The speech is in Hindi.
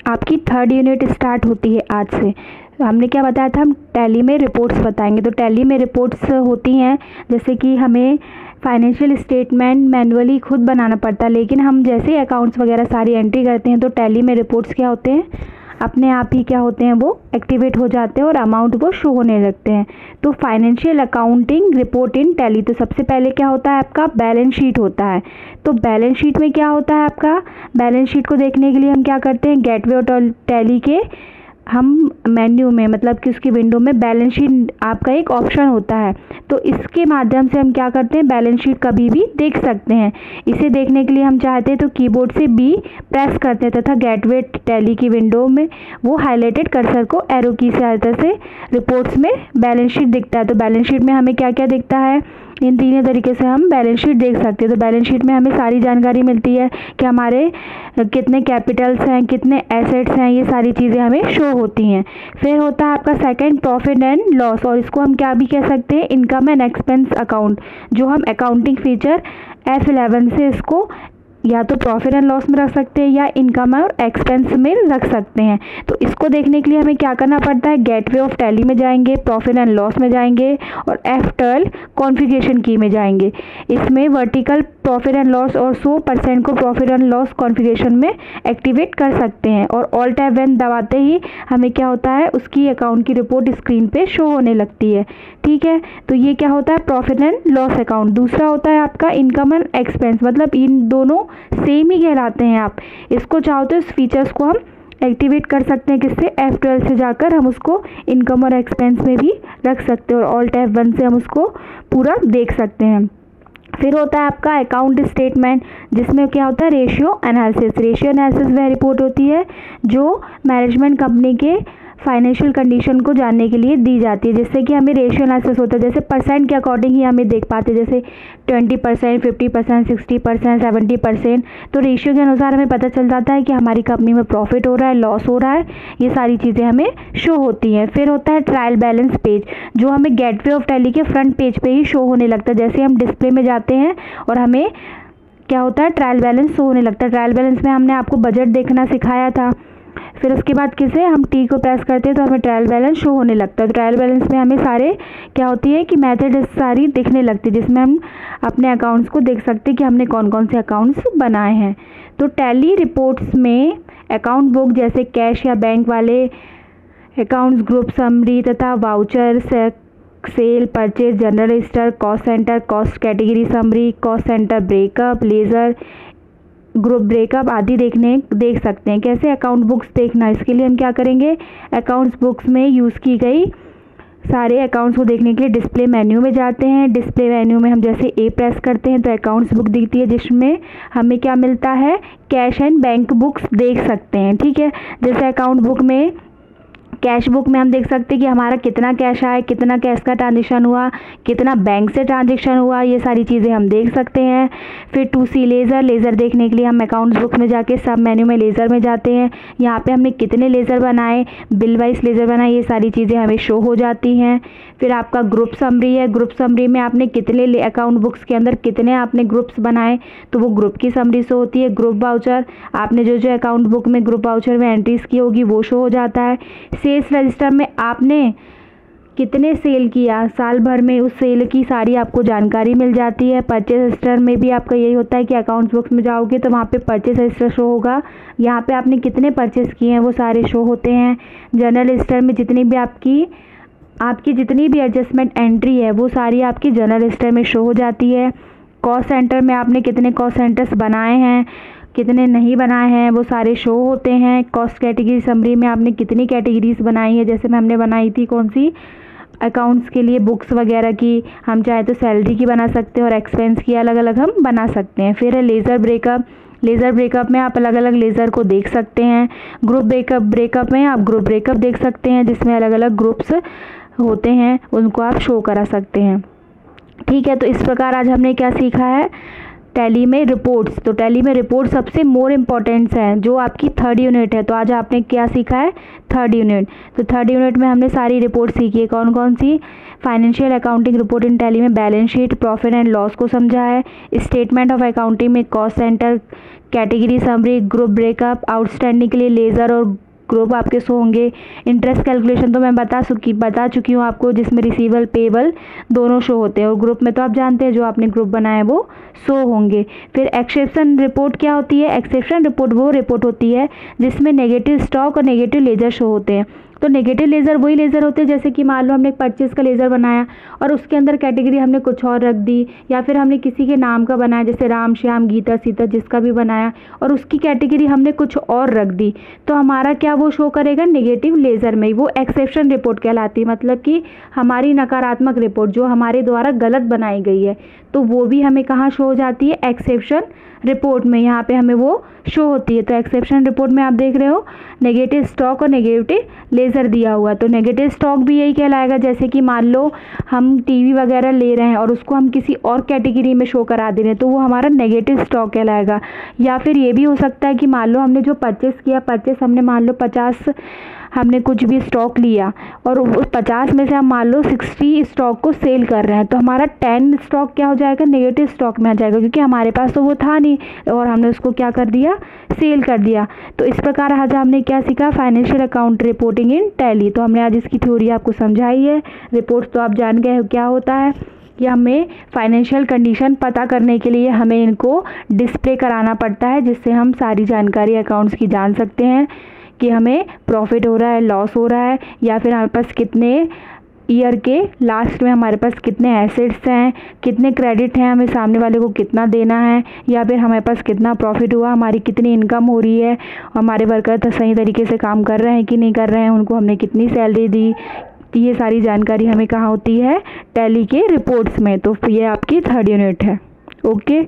आपकी थर्ड यूनिट स्टार्ट होती है आज से। हमने क्या बताया था, हम टैली में रिपोर्ट्स बताएंगे। तो टैली में रिपोर्ट्स होती हैं, जैसे कि हमें फाइनेंशियल स्टेटमेंट मैनुअली खुद बनाना पड़ता है, लेकिन हम जैसे अकाउंट्स वगैरह सारी एंट्री करते हैं तो टैली में रिपोर्ट्स क्या होते हैं, अपने आप ही क्या होते हैं, वो एक्टिवेट हो जाते हैं और अमाउंट वो शो होने लगते हैं। तो financial accounting report in tally, तो सबसे पहले क्या होता है आपका बैलेंस शीट होता है। तो बैलेंस शीट में क्या होता है आपका, बैलेंस शीट को देखने के लिए हम क्या करते हैं, गेटवे और टैली के हम मेन्यू में, मतलब कि उसकी विंडो में बैलेंस शीट आपका एक ऑप्शन होता है। तो इसके माध्यम से हम क्या करते हैं, बैलेंस शीट कभी भी देख सकते हैं। इसे देखने के लिए हम चाहते हैं तो कीबोर्ड से बी प्रेस करते हैं तथा गेटवे टैली की विंडो में वो हाईलाइटेड कर्सर को एरो की सहायता से रिपोर्ट्स में बैलेंस शीट दिखता है। तो बैलेंस शीट में हमें क्या क्या दिखता है, इन तीनों तरीके से हम बैलेंस शीट देख सकते हैं। तो बैलेंस शीट में हमें सारी जानकारी मिलती है कि हमारे कितने कैपिटल्स हैं, कितने एसेट्स हैं, ये सारी चीज़ें हमें शो होती हैं। फिर होता है आपका सेकंड प्रॉफिट एंड लॉस, और इसको हम क्या भी कह सकते हैं, इनकम एंड एक्सपेंस अकाउंट, जो हम अकाउंटिंग फीचर F11 से इसको या तो प्रॉफिट एंड लॉस में रख सकते हैं या इनकम और एक्सपेंस में रख सकते हैं। तो इसको देखने के लिए हमें क्या करना पड़ता है, गेटवे ऑफ टैली में जाएंगे, प्रॉफिट एंड लॉस में जाएंगे और F12 कॉन्फ़िगरेशन की में जाएंगे। इसमें वर्टिकल प्रॉफिट एंड लॉस और 100% को प्रॉफिट एंड लॉस कॉन्फ़िगरेशन में एक्टिवेट कर सकते हैं। और ऑल टैब वन दबाते ही हमें क्या होता है, उसकी अकाउंट की रिपोर्ट स्क्रीन पे शो होने लगती है। ठीक है, तो ये क्या होता है, प्रॉफिट एंड लॉस अकाउंट। दूसरा होता है आपका इनकम एंड एक्सपेंस, मतलब इन दोनों सेम ही कहलाते हैं। आप इसको चाहो तो इस फीचर्स को हम एक्टिवेट कर सकते हैं, किससे, F12 से जाकर हम उसको इनकम और एक्सपेंस में भी रख सकते हैं और ऑल टैब वन से हम उसको पूरा देख सकते हैं। फिर होता है आपका अकाउंट स्टेटमेंट, जिसमें क्या होता है, रेशियो एनालिसिस। रेशियो एनालिसिस वह रिपोर्ट होती है जो मैनेजमेंट कंपनी के फाइनेंशियल कंडीशन को जानने के लिए दी जाती है, जिससे कि हमें रेशियो एनालिसिस होता है, जैसे परसेंट के अकॉर्डिंग ही हमें देख पाते हैं, जैसे 20%, 50%, 60%, 70%। तो रेशियो के अनुसार हमें पता चल जाता है कि हमारी कंपनी में प्रॉफिट हो रहा है, लॉस हो रहा है, ये सारी चीज़ें हमें शो होती हैं। फिर होता है ट्रायल बैलेंस पेज, जो हमें गेटवे ऑफ टैली के फ्रंट पेज पे ही शो होने लगता है। जैसे हम डिस्प्ले में जाते हैं और हमें क्या होता है, ट्रायल बैलेंस शो होने लगता है। ट्रायल बैलेंस में हमने आपको बजट देखना सिखाया था। फिर उसके बाद किसे हम टी को प्रेस करते हैं तो हमें ट्रायल बैलेंस शो होने लगता है। तो ट्रायल बैलेंस में हमें सारे क्या होती है कि मेथड सारी दिखने लगती है, जिसमें हम अपने अकाउंट्स को देख सकते हैं कि हमने कौन कौन से अकाउंट्स बनाए हैं। तो टैली रिपोर्ट्स में अकाउंट बुक जैसे कैश या बैंक वाले अकाउंट्स, ग्रुप समरी तथा voucher, sale, purchase, journal register, cost centre, cost category summary, cost centre breakup, ledger, group breakup आदि देख सकते हैं। कैसे अकाउंट बुक्स देखना, इसके लिए हम क्या करेंगे, अकाउंट्स बुक्स में यूज़ की गई सारे अकाउंट्स को देखने के लिए डिस्प्ले मेन्यू में जाते हैं। डिस्प्ले मेन्यू में हम जैसे ए प्रेस करते हैं तो अकाउंट्स बुक दिखती है, जिसमें हमें क्या मिलता है, कैश एंड बैंक बुक्स देख सकते हैं। ठीक है, जैसे अकाउंट बुक में, कैश बुक में हम देख सकते हैं कि हमारा कितना कैश आया, कितना कैश का ट्रांजेक्शन हुआ, कितना बैंक से ट्रांजेक्शन हुआ, ये सारी चीज़ें हम देख सकते हैं। फिर टू सी लेज़र, लेज़र देखने के लिए हम अकाउंट्स बुक में जाके सब मेन्यू में लेज़र में जाते हैं। यहाँ पे हमने कितने लेज़र बनाए, बिल वाइज लेज़र बनाए, ये सारी चीज़ें हमें शो हो जाती हैं। फिर आपका ग्रुप समरी है, ग्रुप समरी में आपने कितने अकाउंट बुक्स के अंदर कितने आपने ग्रुप्स बनाए तो वो ग्रुप की समरी शो होती है। ग्रुप वाउचर, आपने जो जो अकाउंट बुक में ग्रुप वाउचर में एंट्रीज की होगी वो शो हो जाता है। सेल्स रजिस्टर में आपने कितने सेल किया साल भर में, उस सेल की सारी आपको जानकारी मिल जाती है। परचेज रजिस्टर में भी आपका यही होता है कि अकाउंट्स बुक्स में जाओगे तो वहाँ पे परचेज रजिस्टर शो होगा, यहाँ पे आपने कितने परचेज किए हैं वो सारे शो होते हैं। जनरल रजिस्टर में जितनी भी आपकी जितनी भी एडजस्टमेंट एंट्री है वो सारी आपकी जनरल रजिस्टर में शो हो जाती है। कॉस्ट सेंटर में आपने कितने कॉस्ट सेंटर्स बनाए हैं, कितने नहीं बनाए हैं, वो सारे शो होते हैं। कॉस्ट कैटेगरी समरी में आपने कितनी कैटेगरीज बनाई है, जैसे हमने बनाई थी कौन सी, अकाउंट्स के लिए बुक्स वगैरह की, हम चाहे तो सैलरी की बना सकते हैं और एक्सपेंस की अलग अलग हम बना सकते हैं। फिर है लेज़र ब्रेकअप, लेज़र ब्रेकअप में आप अलग अलग लेज़र को देख सकते हैं। ग्रुप ब्रेकअप में आप ग्रुप ब्रेकअप देख सकते हैं, जिसमें अलग अलग ग्रुप्स होते हैं, उनको आप शो करा सकते हैं। ठीक है, तो इस प्रकार आज हमने क्या सीखा है, टैली में रिपोर्ट्स। तो टैली में रिपोर्ट सबसे मोर इम्पॉर्टेंट्स हैं, जो आपकी थर्ड यूनिट है। तो आज आपने क्या सीखा है, थर्ड यूनिट। तो थर्ड यूनिट में हमने सारी रिपोर्ट सीखी है, कौन कौन सी, financial accounting report in Tally में balance sheet, profit and loss को समझा है। स्टेटमेंट ऑफ अकाउंटिंग में cost centre, category summary, group breakup, outstanding के लिए लेज़र और ग्रुप आपके शो होंगे। इंटरेस्ट कैलकुलेशन तो मैं बता चुकी हूँ आपको, जिसमें रिसीवेबल पेबल दोनों शो होते हैं, और ग्रुप में तो आप जानते हैं जो आपने ग्रुप बनाया है वो शो होंगे। फिर एक्सेप्शन रिपोर्ट क्या होती है? एक्सेप्शन रिपोर्ट वो रिपोर्ट होती है जिसमें नेगेटिव स्टॉक और नेगेटिव लेजर शो होते हैं। तो नेगेटिव लेज़र वही लेज़र होते हैं, जैसे कि मान लो हमने एक परचेज़ का लेज़र बनाया और उसके अंदर कैटेगरी हमने कुछ और रख दी, या फिर हमने किसी के नाम का बनाया, जैसे राम, श्याम, गीता, सीता, जिसका भी बनाया, और उसकी कैटेगरी हमने कुछ और रख दी, तो हमारा क्या वो शो करेगा? नेगेटिव लेज़र में। वो एक्सेप्शन रिपोर्ट कहलाती है, मतलब कि हमारी नकारात्मक रिपोर्ट जो हमारे द्वारा गलत बनाई गई है, तो वो भी हमें कहाँ शो हो जाती है? एक्सेप्शन रिपोर्ट में। यहाँ पे हमें वो शो होती है। तो एक्सेप्शन रिपोर्ट में आप देख रहे हो नेगेटिव स्टॉक और नेगेटिव लेज़र दिया हुआ। तो नेगेटिव स्टॉक भी यही कहलाएगा, जैसे कि मान लो हम टीवी वगैरह ले रहे हैं और उसको हम किसी और कैटेगरी में शो करा दे रहे हैं, तो वो हमारा नेगेटिव स्टॉक कहलाएगा। या फिर ये भी हो सकता है कि मान लो हमने जो परचेस किया, हमने मान लो 50 हमने कुछ भी स्टॉक लिया और उस 50 में से हम मान लो 60 स्टॉक को सेल कर रहे हैं, तो हमारा 10 स्टॉक क्या हो जाएगा? नेगेटिव स्टॉक में आ जाएगा, क्योंकि हमारे पास तो वो था नहीं और हमने उसको क्या कर दिया? सेल कर दिया। तो इस प्रकार आज हमने क्या सीखा? फाइनेंशियल अकाउंट रिपोर्टिंग इन टैली। तो हमने आज इसकी थ्योरी आपको समझाई है। रिपोर्ट्स तो आप जान गए हो क्या होता है, कि हमें फाइनेंशियल कंडीशन पता करने के लिए हमें इनको डिस्प्ले कराना पड़ता है, जिससे हम सारी जानकारी अकाउंट्स की जान सकते हैं कि हमें प्रॉफिट हो रहा है, लॉस हो रहा है, या फिर हमारे पास कितने ईयर के लास्ट में हमारे पास कितने एसेट्स हैं, कितने क्रेडिट हैं, हमें सामने वाले को कितना देना है, या फिर हमारे पास कितना प्रॉफिट हुआ, हमारी कितनी इनकम हो रही है, हमारे वर्कर तो सही तरीके से काम कर रहे हैं कि नहीं कर रहे हैं, उनको हमने कितनी सैलरी दी। ये सारी जानकारी हमें कहाँ होती है? टैली के रिपोर्ट्स में। तो ये आपकी 3rd यूनिट है। ओके।